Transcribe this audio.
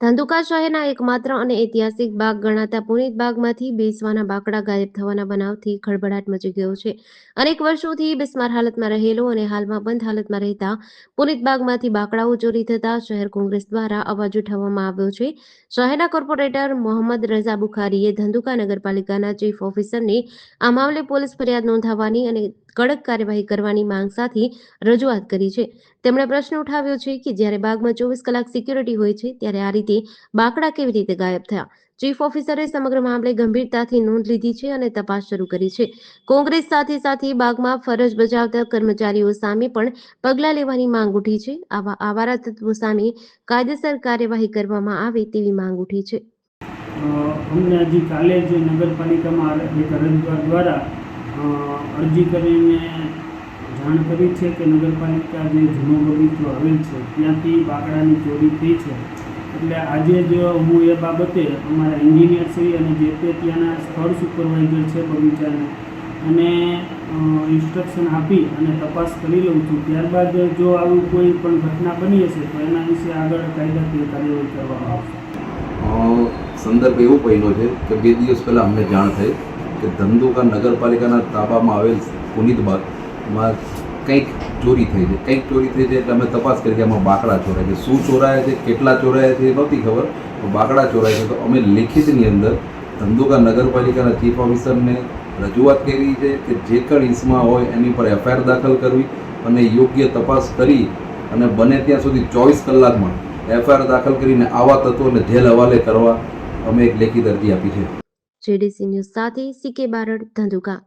ધંધુકા શહેરના એકમાત્ર અને ઐતિહાસિક બાગ ગણાતા પુનિત બાગમાંથી બેસવાના બાકડા ગાયબ થવાના બનાવથી ખળભળાટ મચી ગયો છે. અનેક વર્ષોથી બિસ્માર હાલતમાં રહેલો અને હાલમાં બંધ હાલતમાં રહેતા પુનિત બાગમાંથી બાકડાઓ ચોરી થતા શહેર કોંગ્રેસ દ્વારા અવાજ ઉઠાવવામાં આવ્યો છે. શહેરના કોર્પોરેટર મોહમ્મદ રઝા બુખારીએ ધંધુકા નગરપાલિકાના ચીફ ઓફિસરને આ મામલે પોલીસ ફરિયાદ નોંધાવવાની અને કડક કાર્યવાહી કરવાની માંગ સાથે રજૂઆત કરી છે. તેમણે પ્રશ્ન ઉઠાવ્યો છે કે જ્યારે બાગમાં 24 કલાક સિક્યુરિટી હોય છે ત્યારે આ રીતે બાકડા કેવી રીતે ગાયબ થયા. ચીફ ઓફિસરે સમગ્ર મામલે ગંભીરતાથી નોંધ લીધી છે અને તપાસ શરૂ કરી છે. કોંગ્રેસ સાથે બાગમાં ફરજ બજાવતા કર્મચારીઓ સામે પણ પગલાં લેવાની માંગ ઉઠી છે. આવા આવારા તત્વો સામે કાયદેસર કાર્યવાહી કરવામાં આવે તેવી માંગ ઉઠી છે. અમને હજી કાલે જ નગરપાલિકામાં એક અરજદાર દ્વારા અરજી કરીને જાણ કરી છે કે નગરપાલિકા જે જૂનો બગીચો આવેલ છે ત્યાંથી બાકડાની ચોરી થઈ છે. એટલે આજે જ હું એ બાબતે અમારા એન્જિનિયરશ્રી અને જે તે ત્યાંના સ્થળ સુપરવાઇઝર છે બગીચાને અને ઇન્સ્ટ્રક્શન આપી અને તપાસ કરી લઉં છું. ત્યારબાદ જો આવું કોઈ પણ ઘટના બની હશે તો એના વિશે આગળ કાયદાકીય કાર્યવાહી કરવામાં આવશે. સંદર્ભ એવો બન્યો છે કે 2 દિવસ પહેલાં અમને જાણ થઈ કે ધંધુકા નગરપાલિકાના તાબામાં આવેલ પુનિત બાગમાં કંઈક ચોરી થઈ છે. એટલે અમે તપાસ કરી કે આમાં બાકડા ચોરાય છે. શું ચોરાયા છે, કેટલા ચોરાયા છે એ નહોતી ખબર. બાકડા ચોરાય છે તો અમે લેખિતની અંદર ધંધુકા નગરપાલિકાના ચીફ ઓફિસરને રજૂઆત કરી છે કે જે કંઈ ઇસમા હોય એની પર એફઆઈઆર દાખલ કરવી અને યોગ્ય તપાસ કરી અને બને ત્યાં સુધી 24 કલાકમાં એફઆઈઆર દાખલ કરીને આવા તત્વોને જેલ હવાલે કરવા અમે એક લેખિત અરજી આપી છે. જેડીસી ન્યૂઝ સાથે સીકે બારડ, ધંધુકા.